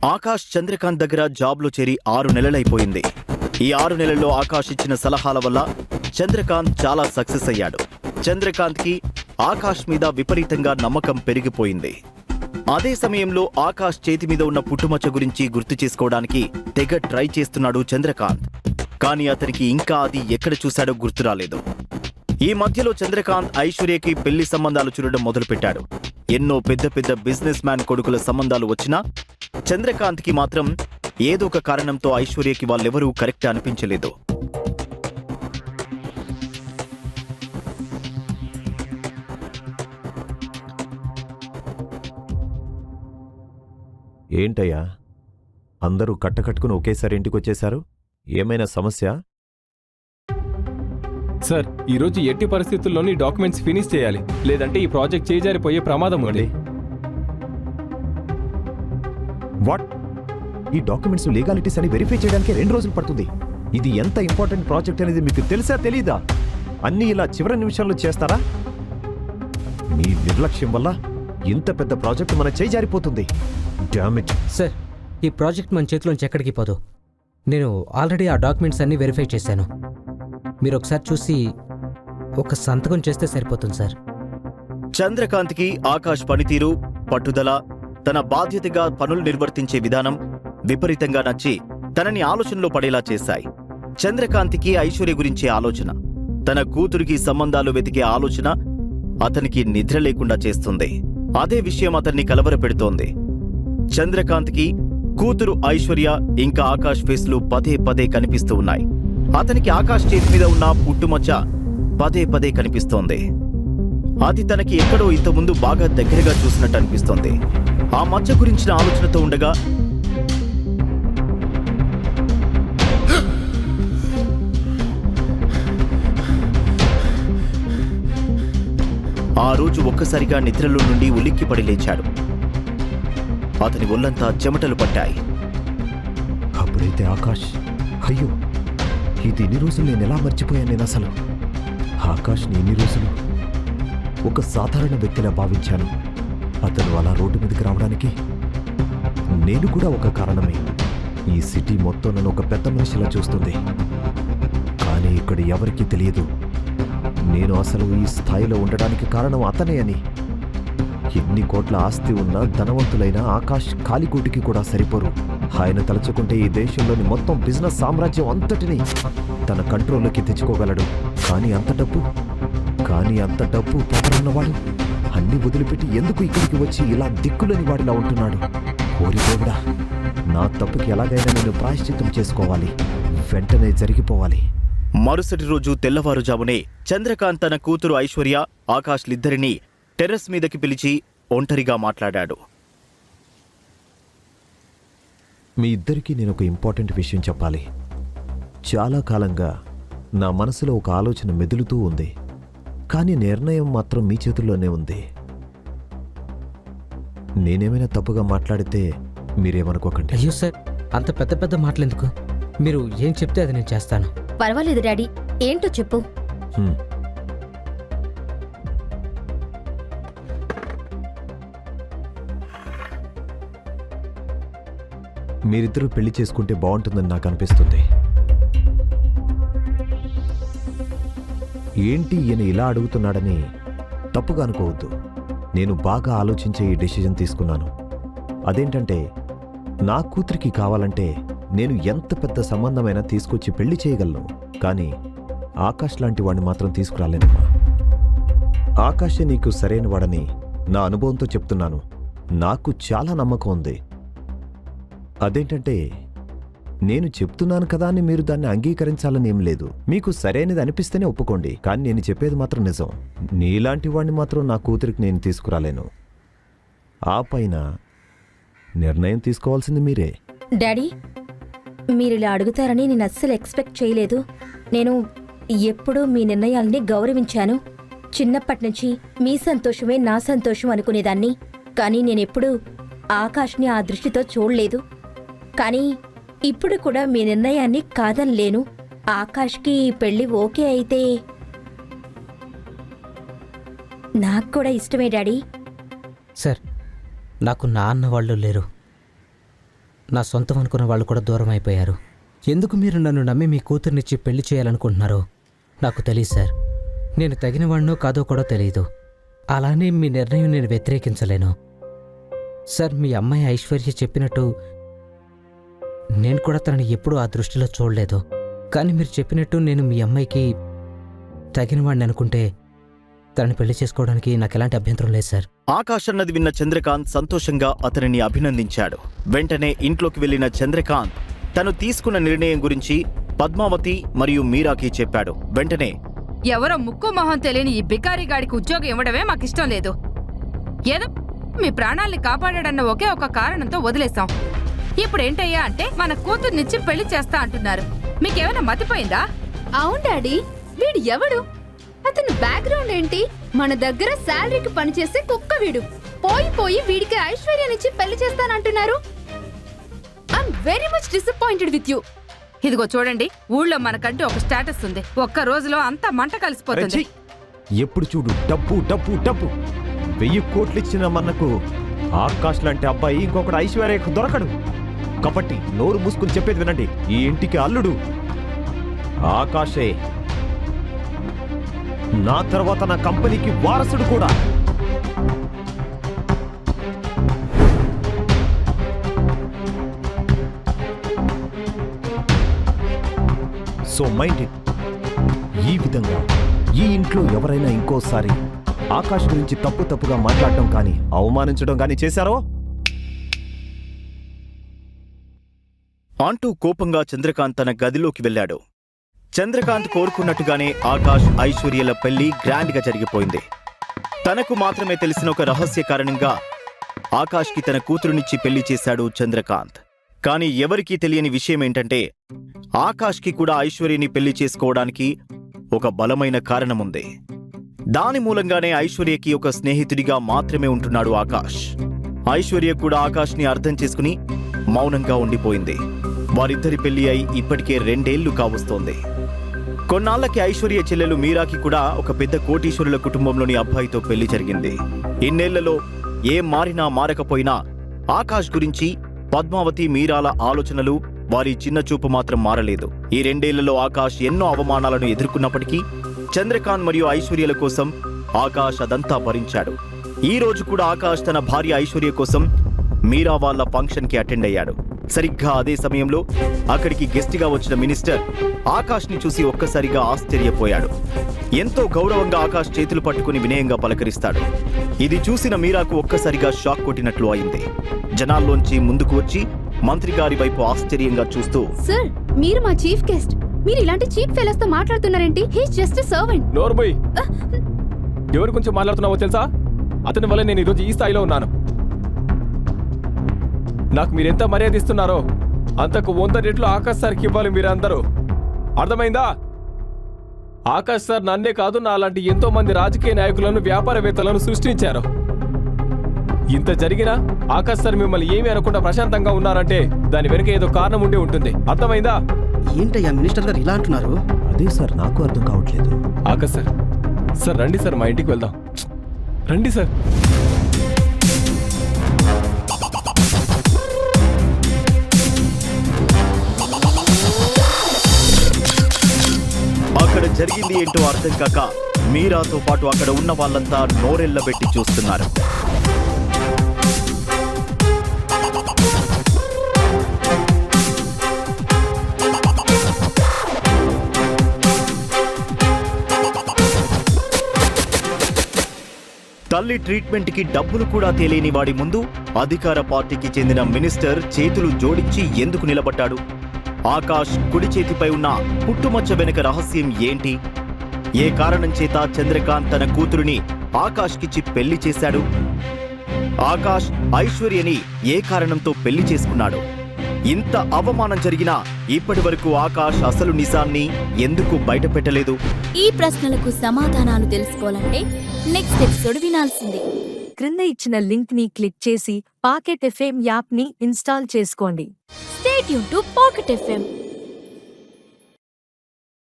ఆకాష్ చంద్రకాంత్ దగ్గర జాబ్లో చేరి 6 నెలలైపోయింది. ఈ 6 నెలల్లో ఆకాష్ ఇచ్చిన సలహాల వల్ల చంద్రకాంత్ చాలా సక్సెస్ అయ్యాడు. చంద్రకాంత్కి ఆకాష్ మీద విపరీతంగా నమ్మకం పెరిగిపోయింది. అదే సమయంలో ఆకాష్ చేతి మీద ఉన్న పుట్టుమచ్చ గురించి గుర్తు చేసుకోవడానికి తెగ ట్రై చేస్తున్నాడు చంద్రకాంత్. కానీ అతనికి ఇంకా అది ఎక్కడ చూశాడో గుర్తురాలేదు. ఈ మధ్యలో చంద్రకాంత్ ఐశ్వర్యకి పెళ్లి సంబంధాలు చూడడం మొదలుపెట్టాడు. ఎన్నో పెద్ద పెద్ద బిజినెస్ మ్యాన్ కొడుకుల సంబంధాలు వచ్చినా చంద్రకాంత్కి మాత్రం ఏదో ఒక కారణంతో ఐశ్వర్యకి వాళ్ళెవరూ కరెక్ట్ అనిపించలేదు. ఏంటయ్యా, అందరూ కట్టకట్టుకుని ఒకేసారి ఇంటికొచ్చేశారు? ఏమైనా సమస్య? సార్, ఈరోజు ఎట్టి పరిస్థితుల్లోని డాక్యుమెంట్స్ ఫినిష్ చేయాలి, లేదంటే ఈ ప్రాజెక్ట్ చేజారిపోయే ప్రమాదం ఉంది. వాట్? ఈ డాక్యుమెంట్స్ లీగాలిటీస్ అని వెరిఫై చేయడానికి 2 రోజులు పడుతుంది. ఇది ఎంత ఇంపార్టెంట్ ప్రాజెక్ట్ అనేది మీకు తెలుసా తెలీదా? అన్నీ ఇలా చివరి నిమిషంలో చేస్తారా? మీ నిర్లక్ష్యం వల్ల ఇంత పెద్ద ప్రాజెక్ట్ మన చేయి జారిపోతుంది. Damn it. సార్, ఈ ప్రాజెక్ట్ మన చేతిలోంచి ఎక్కడికి పోదు. నేను ఆల్రెడీ ఆ డాక్యుమెంట్స్ అన్నీ వెరిఫై చేశాను. మీరు ఒకసారి చూసి ఒక సంతకం చేస్తే సరిపోతుంది సార్. చంద్రకాంత్కి ఆకాష్ పనితీరు, పట్టుదల, తన బాధ్యతగా పనులు నిర్వర్తించే విధానం విపరీతంగా నచ్చి తనని ఆలోచనలో పడేలా చేశాయి. చంద్రకాంత్కి ఐశ్వర్య గురించే ఆలోచన, తన కూతురికి సంబంధాలు వెతికే ఆలోచన అతనికి నిద్ర లేకుండా చేస్తుంది. అదే విషయం అతన్ని కలవరపెడుతోంది. చంద్రకాంత్కి కూతురు ఐశ్వర్య ఇంకా ఆకాష్ ఫేస్లు పదే పదే కనిపిస్తూ ఉన్నాయి. అతనికి ఆకాష్ చేతి మీద ఉన్న పుట్టుమచ్చ పదే పదే కనిపిస్తోంది. అది తనకి ఎక్కడో ఇంతకుముందు బాగా దగ్గరగా చూసినట్టు అనిపిస్తోంది. ఆ మచ్చ గురించిన ఆలోచనతో ఉండగా ఆ రోజు ఒక్కసారిగా నిద్రలో నుండి ఉలిక్కిపడి లేచాడు. అతని ఒళ్ళంతా చెమటలు పట్టాయి. అప్పుడైతే ఆకాష్, అయ్యో, ఇది ఇన్ని రోజులు నేను ఎలా మర్చిపోయాను? నేను అసలు ఆకాష్ని ఇన్ని రోజులు ఒక సాధారణ వ్యక్తిలా భావించాను. అతను అలా రోడ్డు మీదకి రావడానికి నేను కూడా ఒక కారణమే. ఈ సిటీ మొత్తం నన్ను ఒక పెద్ద మనిషిలా చూస్తుంది. కానీ ఇక్కడ ఎవరికీ తెలియదు నేను అసలు ఈ స్థాయిలో ఉండడానికి కారణం అతనే అని. ఎన్ని కోట్ల ఆస్తి ఉన్నా ధనవంతులైన ఆకాష్ కాలిగూటికి కూడా సరిపోరు. ఆయన తలుచుకుంటే ఈ దేశంలోని మొత్తం బిజినెస్ సామ్రాజ్యం అంతటినీ తన కంట్రోల్లోకి తెచ్చుకోగలడు. కానీ అంత డబ్బు పవరున్నవాడు అన్ని వదిలిపెట్టి ఎందుకు ఇక్కడికి వచ్చి ఇలా దిక్కులేని వాడిలా ఉంటున్నాడు? ఓరి దేవుడా, నా తప్పుకి ఎలాగైనా నేను ప్రాయశ్చిత్తం చేసుకోవాలి, వెంటనే జరిగిపోవాలి. మరుసటి రోజు తెల్లవారుజామునే చంద్రకాంత్ తన కూతురు ఐశ్వర్య, ఆకాష్లిద్దరినీ టెర్రస్ మీదకి పిలిచి ఒంటరిగా మాట్లాడాడు. మీ ఇద్దరికీ నేను ఒక ఇంపార్టెంట్ విషయం చెప్పాలి. చాలా కాలంగా నా మనసులో ఒక ఆలోచన మెదులుతూ ఉంది. కానీ నిర్ణయం మాత్రం మీ చేతుల్లోనే ఉంది. నేనేమైనా తప్పుగా మాట్లాడితే మీరేమనుకోకండి. అయ్యో సార్, అంత పెద్ద పెద్ద మాటలెందుకు? మీరు ఏం చెప్తే అది నేను చేస్తాను. పర్వాలేదు డాడీ, ఏంటో చెప్పు. మీరిద్దరూ పెళ్లి చేసుకుంటే బాగుంటుందని నాకు అనిపిస్తుంది. ఏంటి ఈయన ఇలా అడుగుతున్నాడని తప్పుగా అనుకోవద్దు. నేను బాగా ఆలోచించే ఈ డెసిజన్ తీసుకున్నాను. అదేంటంటే, నా కూతురికి కావాలంటే నేను ఎంత పెద్ద సంబంధమైనా తీసుకొచ్చి పెళ్లి చేయగలను. కానీ ఆకాష్ లాంటి వాడిని మాత్రం తీసుకురాలేనమ్మా. ఆకాషే నీకు సరైన వాడని నా అనుభవంతో చెప్తున్నాను. నాకు చాలా నమ్మకం ఉంది. అదేంటంటే, నేను చెప్తున్నాను కదా అని మీరు దాన్ని అంగీకరించాలని ఏం లేదు. మీకు సరైనది అనిపిస్తేనే ఒప్పుకోండి. కానీ నేను చెప్పేది మాత్రం నిజం. నీలాంటి వాడిని మాత్రం నా కూతురికి నేను తీసుకురాలేను. ఆ పైన నిర్ణయం తీసుకోవాల్సింది మీరే. డాడీ, మీరిలా అడుగుతారని నేను అస్సలు ఎక్స్పెక్ట్ చేయలేదు. నేను ఎప్పుడూ మీ నిర్ణయాల్ని గౌరవించాను. చిన్నప్పటి నుంచి మీ సంతోషమే నా సంతోషం అనుకునేదాన్ని. కానీ నేనెప్పుడూ ఆకాష్ని ఆ దృష్టితో చూడలేదు. కానీ ఇప్పుడు కూడా మీ నిర్ణయాన్ని కాదనలేను. ఆకాష్కి పెళ్లి ఓకే అయితే నాకు కూడా ఇష్టమే డాడీ. సార్, నాకు నాన్న వాళ్ళు లేరు. నా సొంతం అనుకున్న వాళ్ళు కూడా దూరం అయిపోయారు. ఎందుకు మీరు నన్ను నమ్మి మీ కూతుర్నిచ్చి పెళ్లి చేయాలనుకుంటున్నారో నాకు తెలియదు సార్. నేను తగిన వాడినో కాదో కూడా తెలియదు. అలానే మీ నిర్ణయం నేను వ్యతిరేకించలేను సార్. మీ అమ్మాయి ఐశ్వర్య చెప్పినట్టు నేను కూడా తనని ఎప్పుడూ ఆ దృష్టిలో చూడలేదు. కానీ మీరు చెప్పినట్టు నేను మీ అమ్మాయికి తగిన వాడిని అనుకుంటే తనని పెళ్లి చేసుకోవడానికి నాకు ఎలాంటి అభ్యంతరం లేదు సార్. ఆకాష్ అన్నది విన్న చంద్రకాంత్ సంతోషంగా అతనిని అభినందించాడు. వెంటనే ఇంట్లోకి వెళ్లిన చంద్రకాంత్ తను తీసుకున్న నిర్ణయం గురించి పద్మావతి మరియు మీరాకి చెప్పాడు. వెంటనే ఎవరో ముక్కు మొహం తెలియని ఈ బికారిగాడికి ఉద్యోగం ఇవ్వడమే మాకిష్టం లేదు. ఏదో మీ ప్రాణాల్ని కాపాడాడన్న ఒకే ఒక కారణంతో వదిలేశాం. ఇప్పుడేంటయ్యా అంటే మన కూతుర్నిచ్చి పెళ్లి చేస్తా అంటున్నారు. మీకేమైనా మతిపోయిందా? అవును డాడీ, వీడు ఎవడు? అతని బ్యాక్గ్రౌండ్ ఏంటి? మన దగ్గర శాలరీకి పనిచేసే కుక్క వీడు. పోయి వీడికి ఐశ్వర్యానిచ్చి పెళ్లి చేస్తానంటున్నారు. I'm very much disappointed with you. ఇదిగో చూడండి, ఊళ్ళో మనకంటూ ఒక స్టేటస్ ఉంది. ఒక్క రోజులో అంతా మంట కలిసిపోతుంది. ఎప్పుడు చూడు డబ్బు డబ్బు డబ్బు. 1000 కోట్లు ఇచ్చిన మనకు ఆకాష్ లాంటి అబ్బాయి ఇంకొకటి ఐశ్వర్యకు దొరకడు. కాబట్టి నోరు మూసుకుని చెప్పేది వినండి. ఈ ఇంటికి అల్లుడు ఆకాశే. నా తర్వాత నా కంపెనీకి వారసుడు కూడా. So mind it. ఈ విధంగా ఈ ఇంట్లో ఎవరైనా ఇంకోసారి ఆకాష్ గురించి తప్పుగా మాట్లాడటం కానీ అవమానించడం కానీ చేశారో అంటూ కోపంగా చంద్రకాంత్ తన గదిలోకి వెళ్ళాడు. చంద్రకాంత్ కోరుకున్నట్టుగానే ఆకాష్ ఐశ్వర్యల పెళ్లి గ్రాండ్గా జరిగిపోయింది. తనకు మాత్రమే తెలిసిన ఒక రహస్య కారణంగా ఆకాష్కి తన కూతురునిచ్చి పెళ్లి చేశాడు చంద్రకాంత్. కానీ ఎవరికీ తెలియని విషయమేంటంటే ఆకాష్కి కూడా ఐశ్వర్యని పెళ్లి చేసుకోవడానికి ఒక బలమైన కారణముంది. దాని మూలంగానే ఐశ్వర్యకి ఒక స్నేహితుడిగా మాత్రమే ఉంటున్నాడు ఆకాష్. ఐశ్వర్య కూడా ఆకాష్ని అర్థం చేసుకుని మౌనంగా ఉండిపోయింది. వారిద్దరి పెళ్లి అయి ఇప్పటికే 2 ఏళ్లు కావస్తోంది. కొన్నాళ్లకి ఐశ్వర్య చెల్లెలు మీరాకి కూడా ఒక పెద్ద కోటీశ్వరుల కుటుంబంలోని అబ్బాయితో పెళ్లి జరిగింది. ఇన్నేళ్లలో ఏం మారినా మారకపోయినా ఆకాష్ గురించి పద్మావతి మీరాల ఆలోచనలు, వారి చిన్న చూపు మాత్రం మారలేదు. ఈ 2 ఏళ్లలో ఆకాష్ ఎన్నో అవమానాలను ఎదుర్కొన్నప్పటికీ చంద్రకాంత్ మరియు ఐశ్వర్యల కోసం ఆకాష్ అదంతా భరించాడు. ఈ రోజు కూడా ఆకాష్ తన భార్య ఐశ్వర్య కోసం మీరా వాళ్ళ ఫంక్షన్కి అటెండ్ అయ్యాడు. సరిగ్గా అదే సమయంలో అక్కడికి గెస్ట్గా వచ్చిన మినిస్టర్ ఆకాష్ని చూసి ఒక్కసారిగా ఆశ్చర్యపోయాడు. ఎంతో గౌరవంగా ఆకాష్ చేతులు పట్టుకుని వినయంగా పలకరిస్తాడు. ఇది చూసిన మీరాకు ఒక్కసారిగా షాక్ కొట్టినట్లు అయింది. జనాల్లోంచి ముందుకు వచ్చి మంత్రి గారి వైపు ఆశ్చర్యంగా చూస్తూ, సార్, మీరు మా చీఫ్ గెస్ట్. మీరు ఇలాంటి చీఫ్ ఫెలోస్ తో మాట్లాడుతున్నారేంటి? He's just servant. నోర్బోయ్, ఎవరి గురించి మాట్లాడుతున్నావో తెలుసా? అతని వల్ల నేను ఈరోజు ఈ స్థాయిలో ఉన్నాను. నాకు మీరెంత మర్యాద ఇస్తున్నారో అంతకు 100 రెట్లు ఆకాష్ సార్కి ఇవ్వాలి మీరందరూ. అర్థమైందా? ఆకాష్ సార్ నన్నే కాదు, నా లాంటి ఎంతో మంది రాజకీయ నాయకులను, వ్యాపారవేత్తలను సృష్టించారు. ఇంత జరిగినా ఆకాష్ సార్ మిమ్మల్ని ఏమీ అనకుండా ప్రశాంతంగా ఉన్నారంటే దాని వెనుక ఏదో కారణం ఉండి ఉంటుంది. అర్థమైందా? ఏంటయ్యా మినిస్టర్ గారు ఇలా అంటున్నారు? అదే సార్, నాకు అర్థం కావట్లేదు. ఆకాష్ సార్, సార్ రండి సార్, మా ఇంటికి వెళ్దాం. రండి సార్. అక్కడ జరిగింది ఏంటో అర్థం కాక మీరాతో పాటు అక్కడ ఉన్న వాళ్ళంతా నోరెళ్లబెట్టి చూస్తున్నారు. తల్లి ట్రీట్మెంట్కి డబ్బులు కూడా తెలియని వాడి ముందు అధికార పార్టీకి చెందిన మినిస్టర్ చేతులు జోడించి ఎందుకు నిలబడ్డాడు? ఆకాష్ కుడి చేతిపై ఉన్న పుట్టుమచ్చ వెనుక రహస్యం ఏంటి? ఏ కారణం చేత చంద్రకాంత్ తన కూతురుని ఆకాష్కిచ్చి పెళ్లి చేశాడు? ఆకాష్ ఐశ్వర్యని ఏ కారణంతో పెళ్లి చేసుకున్నాడు? ఇంత అవమానం జరిగినా ఇప్పటి వరకు ఆకాష్ అసలు నిజాన్ని ఎందుకు బయటపెట్టలేదు? ఈ ప్రశ్నలకు సమాధానాలు తెలుసుకోవాలంటే నెక్స్ట్ ఎపిసోడ్ వినాల్సిందే. క్రింద ఇచ్చిన లింక్ ని క్లిక్ చేసి పాకెట్ ఎఫ్ఎం యాప్ ని ఇన్స్టాల్ చేసుకోండి. Stay tuned to Pocket FM.